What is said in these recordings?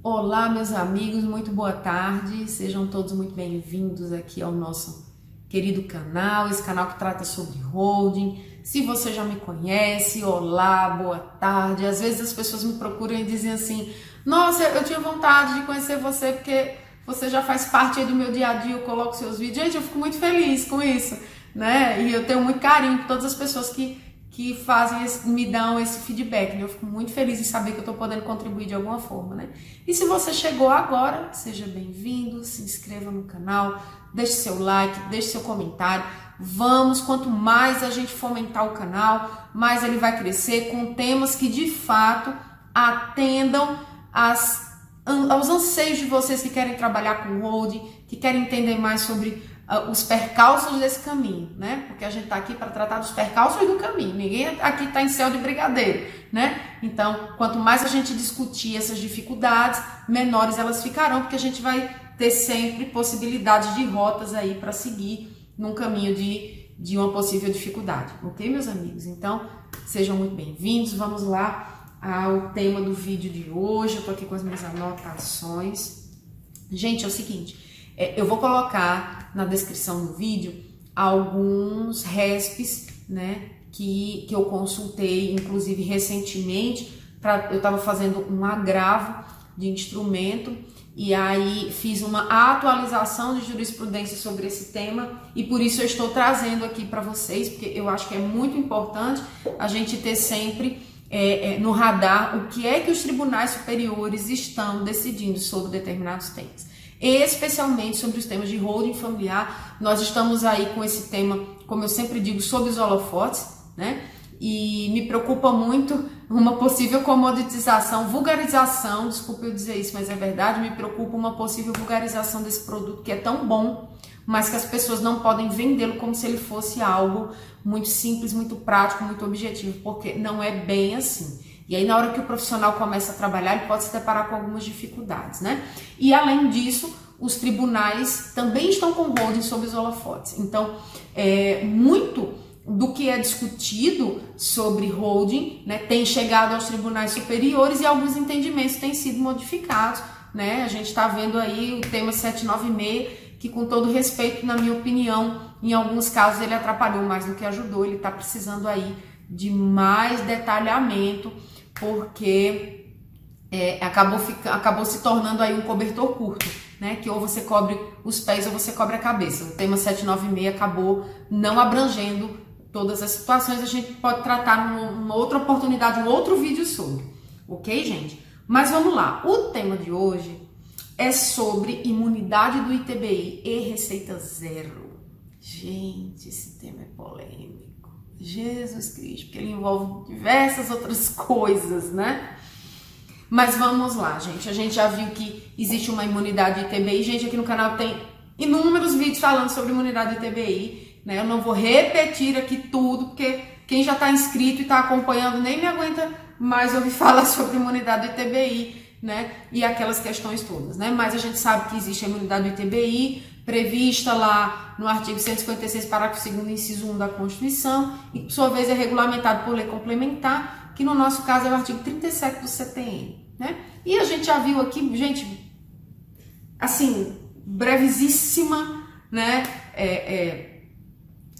Olá, meus amigos, muito boa tarde. Sejam todos muito bem-vindos aqui ao nosso querido canal, esse canal que trata sobre holding. Se você já me conhece, olá, boa tarde. Às vezes as pessoas me procuram e dizem assim: nossa, eu tinha vontade de conhecer você porque você já faz parte aí do meu dia a dia, eu coloco seus vídeos. Gente, eu fico muito feliz com isso, né? E eu tenho muito carinho por todas as pessoas que me dão esse feedback, né? Eu fico muito feliz em saber que eu estou podendo contribuir de alguma forma, né? E se você chegou agora, seja bem-vindo, se inscreva no canal, deixe seu like, deixe seu comentário. Vamos, quanto mais a gente fomentar o canal, mais ele vai crescer com temas que de fato atendam aos anseios de vocês que querem trabalhar com holding, que querem entender mais sobre os percalços desse caminho, né? Porque a gente tá aqui para tratar dos percalços do caminho. Ninguém aqui tá em céu de brigadeiro, né? Então, quanto mais a gente discutir essas dificuldades, menores elas ficarão, porque a gente vai ter sempre possibilidades de rotas aí para seguir num caminho de uma possível dificuldade, ok, meus amigos? Então, sejam muito bem-vindos. Vamos lá ao tema do vídeo de hoje. Eu tô aqui com as minhas anotações. Gente, é o seguinte, eu vou colocar na descrição do vídeo alguns RESPs, né, que eu consultei, inclusive recentemente, eu estava fazendo um agravo de instrumento e aí fiz uma atualização de jurisprudência sobre esse tema e por isso eu estou trazendo aqui para vocês, porque eu acho que é muito importante a gente ter sempre no radar o que é que os tribunais superiores estão decidindo sobre determinados temas. Especialmente sobre os temas de holding familiar. Nós estamos aí com esse tema, como eu sempre digo, sob os holofotes, né? E me preocupa muito uma possível comoditização, vulgarização, desculpa eu dizer isso, mas é verdade, me preocupa uma possível vulgarização desse produto que é tão bom, mas que as pessoas não podem vendê-lo como se ele fosse algo muito simples, muito prático, muito objetivo, porque não é bem assim. E aí, na hora que o profissional começa a trabalhar, ele pode se deparar com algumas dificuldades, né? E, além disso, os tribunais também estão com holding sob os holofotes. Então, muito do que é discutido sobre holding, né, tem chegado aos tribunais superiores e alguns entendimentos têm sido modificados, né? A gente está vendo aí o tema 796, que, com todo respeito, na minha opinião, em alguns casos ele atrapalhou mais do que ajudou. Ele está precisando aí de mais detalhamento, porque acabou se tornando aí um cobertor curto, né? Que ou você cobre os pés ou você cobre a cabeça. O tema 796 acabou não abrangendo todas as situações. A gente pode tratar numa outra oportunidade, um outro vídeo sobre, ok, gente? Mas vamos lá. O tema de hoje é sobre imunidade do ITBI e Receita Zero. Gente, esse tema é polêmico. Jesus Cristo, porque ele envolve diversas outras coisas, né? Mas vamos lá, gente. A gente já viu que existe uma imunidade ITBI. Gente, aqui no canal tem inúmeros vídeos falando sobre imunidade ITBI, né? Eu não vou repetir aqui tudo, porque quem já está inscrito e está acompanhando nem me aguenta mais ouvir falar sobre imunidade ITBI, né? E aquelas questões todas, né? Mas a gente sabe que existe a imunidade do ITBI, prevista lá no artigo 156, parágrafo 2º, inciso 1 da Constituição, e por sua vez é regulamentado por lei complementar, que no nosso caso é o artigo 37 do CTN, né? E a gente já viu aqui, gente, assim, brevíssima, né,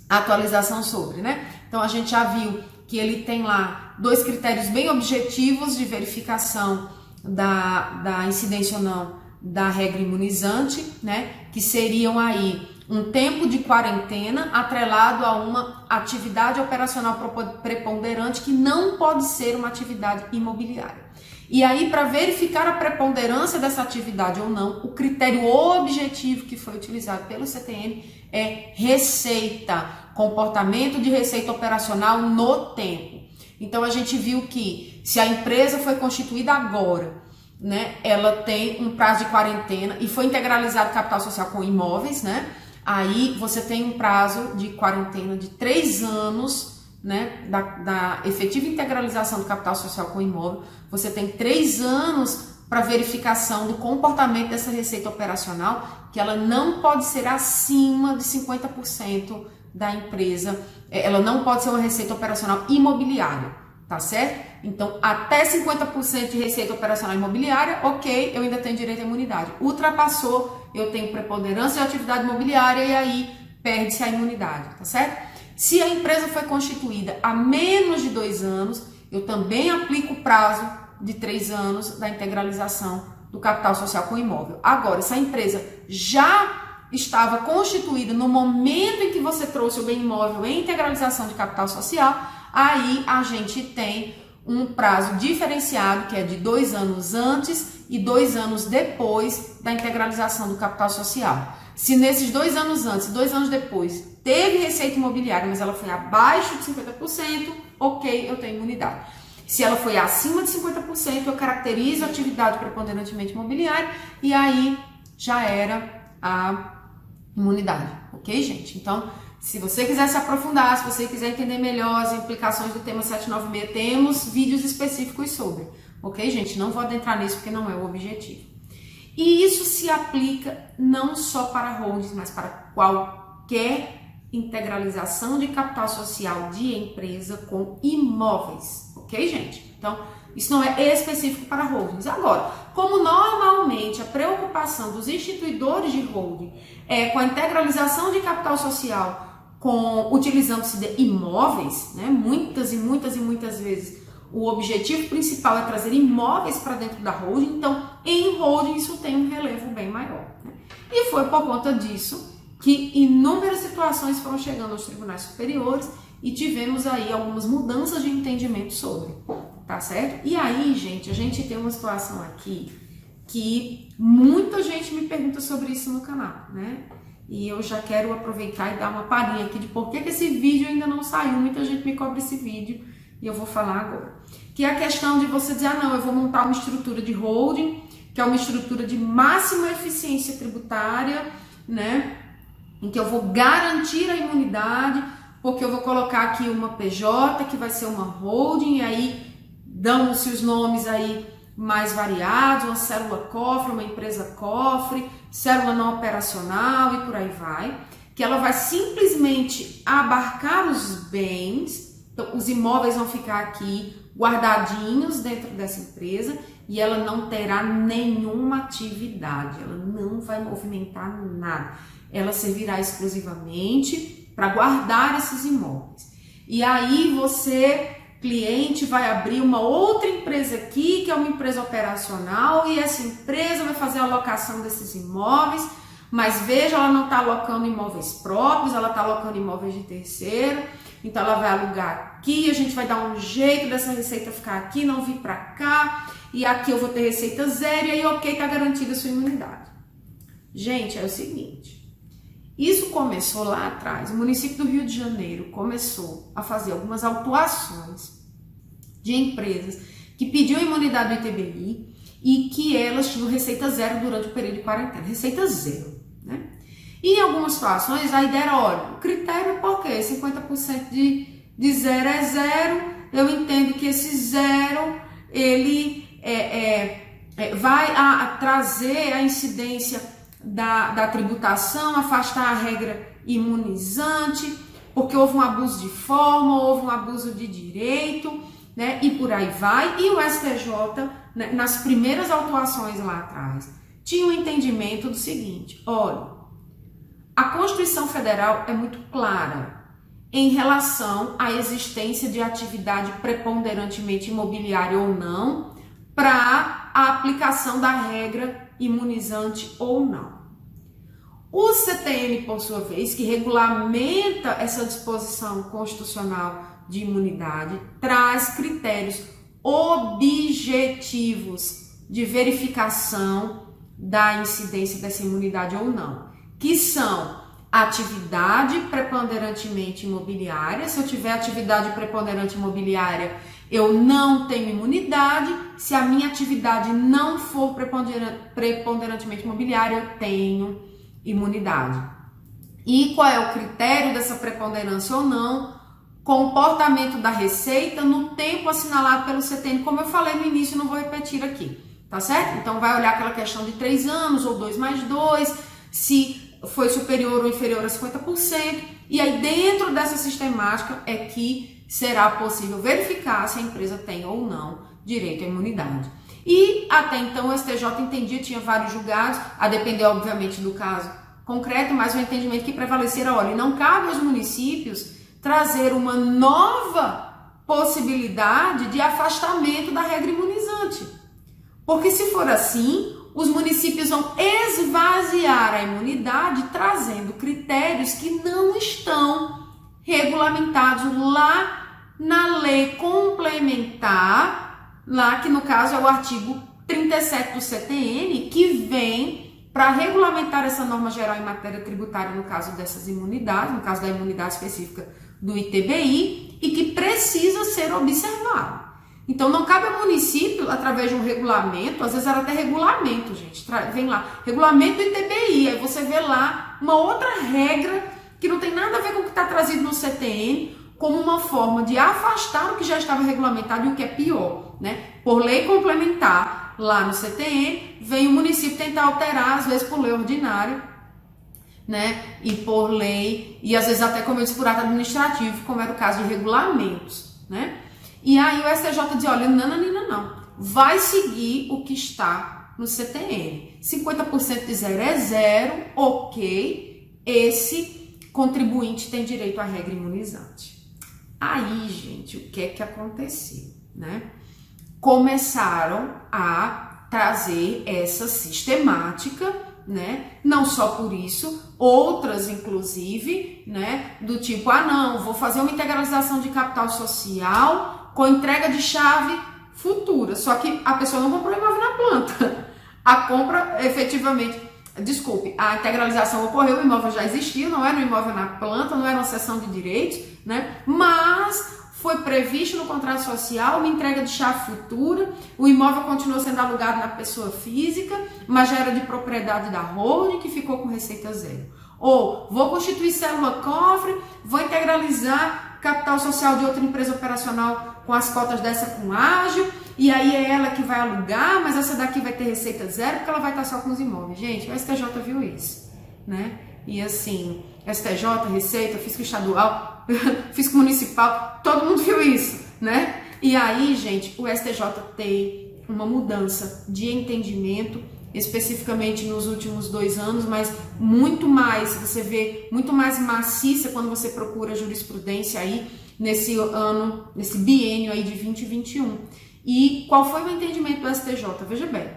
atualização sobre, né? Então a gente já viu que ele tem lá dois critérios bem objetivos de verificação da incidência ou não da regra imunizante, né, que seriam aí um tempo de quarentena atrelado a uma atividade operacional preponderante que não pode ser uma atividade imobiliária. E aí, para verificar a preponderância dessa atividade ou não, o critério objetivo que foi utilizado pelo CTN é receita, comportamento de receita operacional no tempo. Então a gente viu que se a empresa foi constituída agora, né, ela tem um prazo de quarentena e foi integralizado capital social com imóveis, né? Aí você tem um prazo de quarentena de 3 anos, né, da efetiva integralização do capital social com imóvel. Você tem 3 anos para verificação do comportamento dessa receita operacional, que ela não pode ser acima de 50% da empresa, ela não pode ser uma receita operacional imobiliária, tá certo? Então, até 50% de receita operacional imobiliária, ok, eu ainda tenho direito à imunidade. Ultrapassou, eu tenho preponderância de atividade imobiliária e aí perde-se a imunidade, tá certo? Se a empresa foi constituída há menos de 2 anos, eu também aplico o prazo de 3 anos da integralização do capital social com o imóvel. Agora, se a empresa já estava constituída no momento em que você trouxe o bem imóvel em integralização de capital social, aí a gente tem um prazo diferenciado, que é de 2 anos antes e 2 anos depois da integralização do capital social. Se nesses 2 anos antes e 2 anos depois teve receita imobiliária, mas ela foi abaixo de 50%, ok, eu tenho imunidade. Se ela foi acima de 50%, eu caracterizo a atividade preponderantemente imobiliária e aí já era a imunidade, ok, gente? Então, se você quiser se aprofundar, se você quiser entender melhor as implicações do tema 796, temos vídeos específicos sobre, ok, gente? Não vou adentrar nisso porque não é o objetivo. E isso se aplica não só para holdings, mas para qualquer integralização de capital social de empresa com imóveis, ok, gente? Então, isso não é específico para holdings. Agora, como normalmente a preocupação dos instituidores de holding é com a integralização de capital social utilizando-se de imóveis, né? Muitas vezes o objetivo principal é trazer imóveis para dentro da holding, então em holding isso tem um relevo bem maior, né? E foi por conta disso que inúmeras situações foram chegando aos tribunais superiores e tivemos aí algumas mudanças de entendimento sobre, tá certo? E aí, gente, a gente tem uma situação aqui que muita gente me pergunta sobre isso no canal, né? E eu já quero aproveitar e dar uma palhinha aqui de por que esse vídeo ainda não saiu. Muita gente me cobra esse vídeo e eu vou falar agora. Que é a questão de você dizer, não, eu vou montar uma estrutura de holding, que é uma estrutura de máxima eficiência tributária, né? Em que eu vou garantir a imunidade, porque eu vou colocar aqui uma PJ, que vai ser uma holding, e aí dão-se os nomes aí mais variados, uma célula cofre, uma empresa cofre, célula não operacional e por aí vai, que ela vai simplesmente abarcar os bens, então os imóveis vão ficar aqui guardadinhos dentro dessa empresa e ela não terá nenhuma atividade, ela não vai movimentar nada, ela servirá exclusivamente para guardar esses imóveis. E aí você, cliente, vai abrir uma outra empresa aqui, que é uma empresa operacional, e essa empresa vai fazer a alocação desses imóveis, mas veja, ela não está alocando imóveis próprios, ela está alocando imóveis de terceiro, então ela vai alugar aqui, a gente vai dar um jeito dessa receita ficar aqui, não vir para cá, e aqui eu vou ter receita zero, e aí ok, está garantida a sua imunidade. Gente, é o seguinte, isso começou lá atrás, o município do Rio de Janeiro começou a fazer algumas autuações de empresas que pediam imunidade do ITBI e que elas tinham receita zero durante o período de quarentena, receita zero, né? E em algumas situações a ideia era, olha, o critério é por quê? 50% de zero é zero, eu entendo que esse zero, ele vai trazer a incidência da tributação, afastar a regra imunizante, porque houve um abuso de forma, houve um abuso de direito, né? E por aí vai. E o STJ, né, nas primeiras autuações lá atrás, tinha um entendimento do seguinte, olha, a Constituição Federal é muito clara em relação à existência de atividade preponderantemente imobiliária ou não, para a aplicação da regra imunizante ou não. O CTN, por sua vez, que regulamenta essa disposição constitucional de imunidade, traz critérios objetivos de verificação da incidência dessa imunidade ou não, que são atividade preponderantemente imobiliária. Se eu tiver atividade preponderante imobiliária, eu não tenho imunidade. Se a minha atividade não for preponderantemente imobiliária, eu tenho imunidade. E qual é o critério dessa preponderância ou não? Comportamento da receita no tempo assinalado pelo CTN, como eu falei no início, não vou repetir aqui, tá certo? Então vai olhar aquela questão de 3 anos ou 2 mais 2, se foi superior ou inferior a 50%, e aí dentro dessa sistemática é que será possível verificar se a empresa tem ou não direito à imunidade. E até então o STJ entendia, tinha vários julgados, a depender obviamente do caso concreto, mas o entendimento que prevalecia era, olha, não cabe aos municípios trazer uma nova possibilidade de afastamento da regra imunizante. Porque se for assim, os municípios vão esvaziar a imunidade trazendo critérios que não estão regulamentados lá na lei complementar, lá que no caso é o artigo 37 do CTN, que vem para regulamentar essa norma geral em matéria tributária no caso dessas imunidades, no caso da imunidade específica do ITBI, e que precisa ser observado. Então, não cabe ao município, através de um regulamento, às vezes era até regulamento, gente, vem lá, regulamento do ITBI, aí você vê lá uma outra regra que não tem nada a ver com o que está trazido no CTN, como uma forma de afastar o que já estava regulamentado e o que é pior, né? Por lei complementar, lá no CTN, vem o município tentar alterar, às vezes por lei ordinária, né? E por lei, e às vezes até, como eu disse, por ato administrativo, como era o caso de regulamentos, né? E aí o STJ diz, olha, não, vai seguir o que está no CTN. 50% de zero é zero, ok, esse contribuinte tem direito à regra imunizante. Aí, gente, o que é que aconteceu, né? Começaram a trazer essa sistemática, né? Não só por isso, outras inclusive, né? Do tipo, não, vou fazer uma integralização de capital social com entrega de chave futura. Só que a pessoa não comprou imóvel na planta. A compra, efetivamente, desculpe, a integralização ocorreu, o imóvel já existia, não era um imóvel na planta, não era uma cessão de direitos, né? Mas foi previsto no contrato social uma entrega de chave futura, o imóvel continuou sendo alugado na pessoa física, mas já era de propriedade da holding, que ficou com receita zero. Ou, vou constituir célula cofre, vou integralizar capital social de outra empresa operacional com as cotas dessa com ágil, e aí é ela que vai alugar, mas essa daqui vai ter receita zero, porque ela vai estar só com os imóveis. Gente, o STJ viu isso, né? E assim, STJ, Receita, Fisco Estadual, Fisco Municipal, todo mundo viu isso, né? E aí, gente, o STJ tem uma mudança de entendimento, especificamente nos últimos 2 anos, mas muito mais, você vê, muito mais maciça quando você procura jurisprudência aí nesse ano, nesse biênio aí de 2021. E qual foi o entendimento do STJ? Veja bem,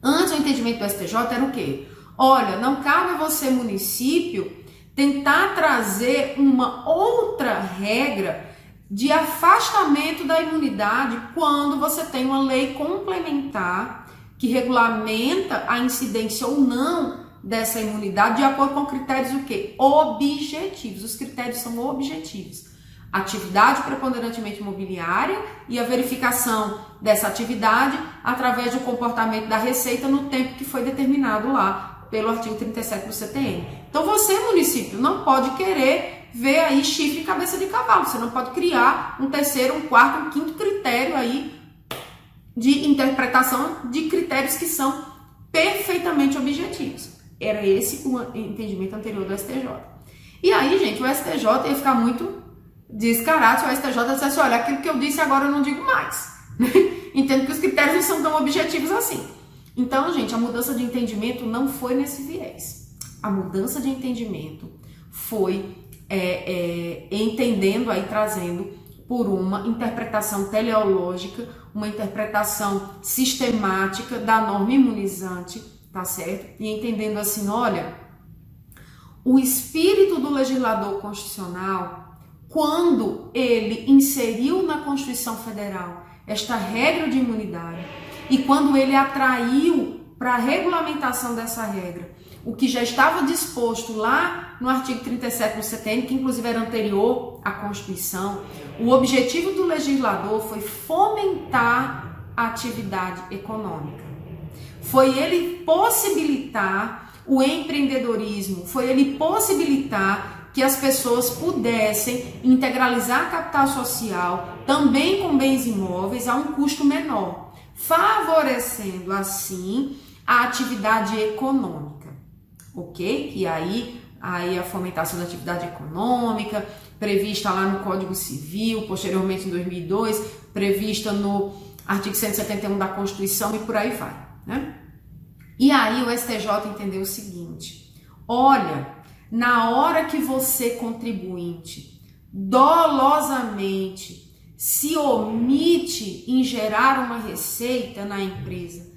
antes o entendimento do STJ era o quê? Olha, não cabe a você, município, tentar trazer uma outra regra de afastamento da imunidade quando você tem uma lei complementar que regulamenta a incidência ou não dessa imunidade de acordo com critérios o quê? Objetivos. Os critérios são objetivos. Atividade preponderantemente imobiliária e a verificação dessa atividade através do comportamento da receita no tempo que foi determinado lá pelo artigo 37 do CTN. Então você, município, não pode querer ver aí chifre e cabeça de cavalo. Você não pode criar um terceiro, um quarto, um quinto critério aí de interpretação de critérios que são perfeitamente objetivos. Era esse o entendimento anterior do STJ. E aí, gente, o STJ ia ficar muito descarado se o STJ dissesse, olha, aquilo que eu disse agora eu não digo mais. Entendo que os critérios não são tão objetivos assim. Então, gente, a mudança de entendimento não foi nesse viés. A mudança de entendimento foi entendendo aí, trazendo por uma interpretação teleológica, uma interpretação sistemática da norma imunizante, tá certo? E entendendo assim, olha, o espírito do legislador constitucional, quando ele inseriu na Constituição Federal esta regra de imunidade e quando ele atraiu para a regulamentação dessa regra o que já estava disposto lá no artigo 37 do CTN, que inclusive era anterior à Constituição, o objetivo do legislador foi fomentar a atividade econômica. Foi ele possibilitar o empreendedorismo, foi ele possibilitar que as pessoas pudessem integralizar capital social, também com bens imóveis, a um custo menor, favorecendo assim a atividade econômica. Ok? Que aí a fomentação da atividade econômica, prevista lá no Código Civil, posteriormente em 2002, prevista no artigo 171 da Constituição e por aí vai, né? E aí o STJ entendeu o seguinte: olha, na hora que você, contribuinte, dolosamente se omite em gerar uma receita na empresa,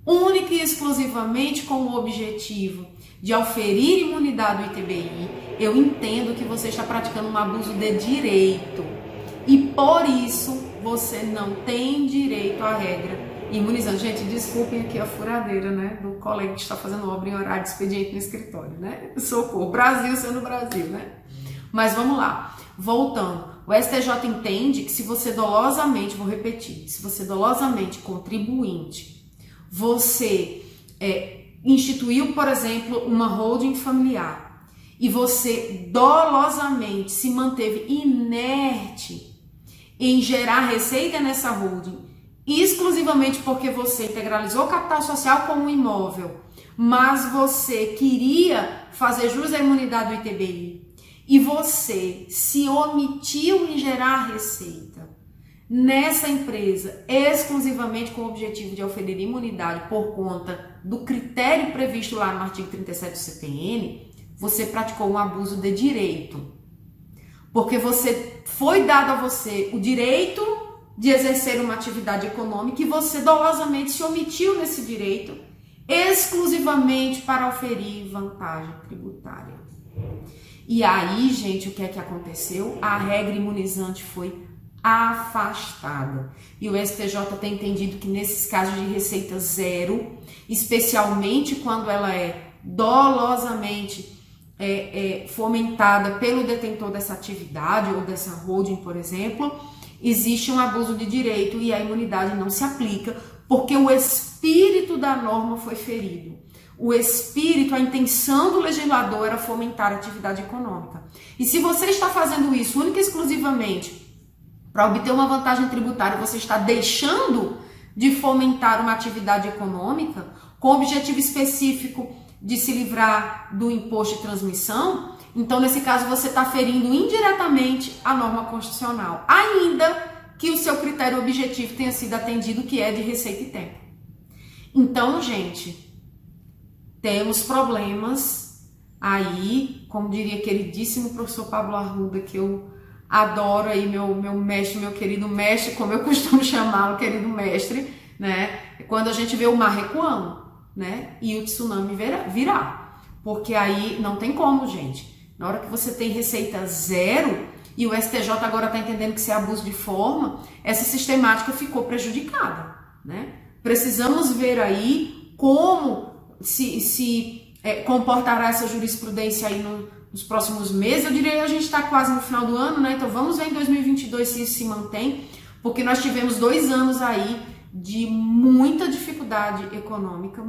única e exclusivamente com o objetivo de auferir imunidade do ITBI, eu entendo que você está praticando um abuso de direito e por isso você não tem direito à regra imunizante. Gente, desculpem aqui a furadeira, né, do colega que está fazendo obra em horário de expediente no escritório, né? Socorro, Brasil sendo Brasil, né? Mas vamos lá, voltando. O STJ entende que se você dolosamente, vou repetir, se você dolosamente, contribuinte, você instituiu, por exemplo, uma holding familiar e você dolosamente se manteve inerte em gerar receita nessa holding, exclusivamente porque você integralizou o capital social como um imóvel, mas você queria fazer jus à imunidade do ITBI e você se omitiu em gerar receita nessa empresa exclusivamente com o objetivo de oferir imunidade por conta do critério previsto lá no artigo 37 do CPN, você praticou um abuso de direito. Porque foi dado a você o direito de exercer uma atividade econômica e você dolosamente se omitiu nesse direito exclusivamente para oferir vantagem tributária. E aí, gente, o que é que aconteceu? A regra imunizante foi afastada. E o STJ tem entendido que nesses casos de receita zero, especialmente quando ela é dolosamente fomentada pelo detentor dessa atividade ou dessa holding, por exemplo, existe um abuso de direito e a imunidade não se aplica porque o espírito da norma foi ferido. O espírito, a intenção do legislador era fomentar a atividade econômica. E se você está fazendo isso única e exclusivamente para obter uma vantagem tributária, você está deixando de fomentar uma atividade econômica com o objetivo específico de se livrar do imposto de transmissão, então nesse caso você está ferindo indiretamente a norma constitucional, ainda que o seu critério objetivo tenha sido atendido, que é de receita e tempo. Então, gente, temos problemas aí, como diria queridíssimo professor Pablo Arruda, que eu adoro aí, meu mestre, meu querido mestre, como eu costumo chamá-lo, querido mestre, né? Quando a gente vê o mar recuando, né? E o tsunami virá. Porque aí não tem como, gente. Na hora que você tem receita zero e o STJ agora está entendendo que isso é abuso de forma, essa sistemática ficou prejudicada, né? Precisamos ver aí como se comportará essa jurisprudência aí nos próximos meses. Eu diria que a gente está quase no final do ano, né? Então vamos ver em 2022 se isso se mantém, porque nós tivemos 2 anos aí de muita dificuldade econômica,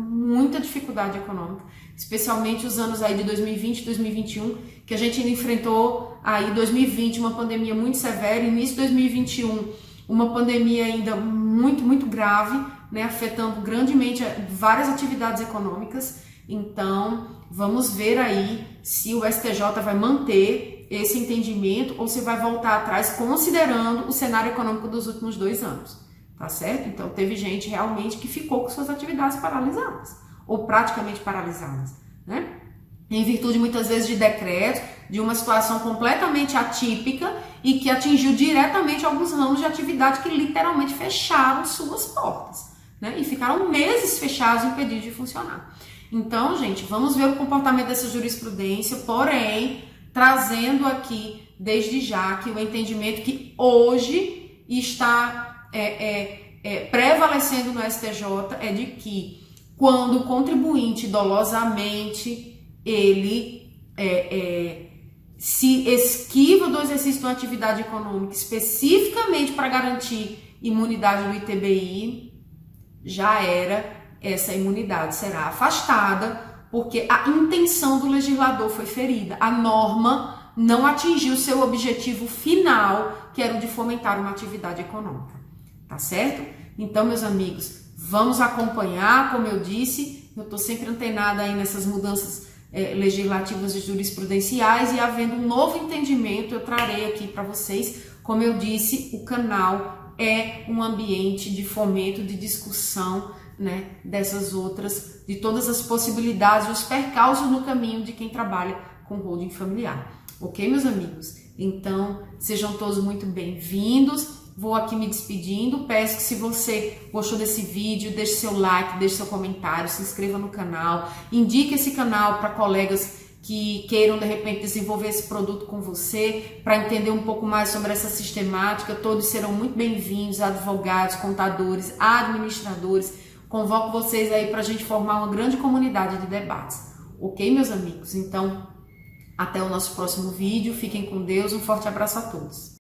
especialmente os anos aí de 2020 e 2021, que a gente ainda enfrentou aí 2020 uma pandemia muito severa, início de 2021 uma pandemia ainda muito grave, né, afetando grandemente várias atividades econômicas. Então, vamos ver aí se o STJ vai manter esse entendimento ou se vai voltar atrás, considerando o cenário econômico dos últimos 2 anos, tá certo? Então, teve gente realmente que ficou com suas atividades paralisadas, ou praticamente paralisadas, né? Em virtude, muitas vezes, de decretos, de uma situação completamente atípica e que atingiu diretamente alguns ramos de atividade que literalmente fecharam suas portas, né? E ficaram meses fechados, impedidos de funcionar. Então, gente, vamos ver o comportamento dessa jurisprudência, porém, trazendo aqui, desde já, que o entendimento que hoje está prevalecendo no STJ é de que, quando o contribuinte dolosamente ele se esquiva do exercício de uma atividade econômica especificamente para garantir imunidade do ITBI, já era, essa imunidade será afastada, porque a intenção do legislador foi ferida. A norma não atingiu seu objetivo final, que era o de fomentar uma atividade econômica. Tá certo? Então, meus amigos, vamos acompanhar, como eu disse, eu estou sempre antenada aí nessas mudanças legislativas e jurisprudenciais, e havendo um novo entendimento, eu trarei aqui para vocês. Como eu disse, o canal é um ambiente de fomento, de discussão, né, dessas outras, de todas as possibilidades, os percalços no caminho de quem trabalha com holding familiar. Ok, meus amigos? Então, sejam todos muito bem-vindos. Vou aqui me despedindo. Peço que, se você gostou desse vídeo, deixe seu like, deixe seu comentário, se inscreva no canal, indique esse canal para colegas que queiram, de repente, desenvolver esse produto com você, para entender um pouco mais sobre essa sistemática. Todos serão muito bem-vindos, advogados, contadores, administradores. Convoco vocês aí para a gente formar uma grande comunidade de debates. Ok, meus amigos? Então, até o nosso próximo vídeo. Fiquem com Deus. Um forte abraço a todos.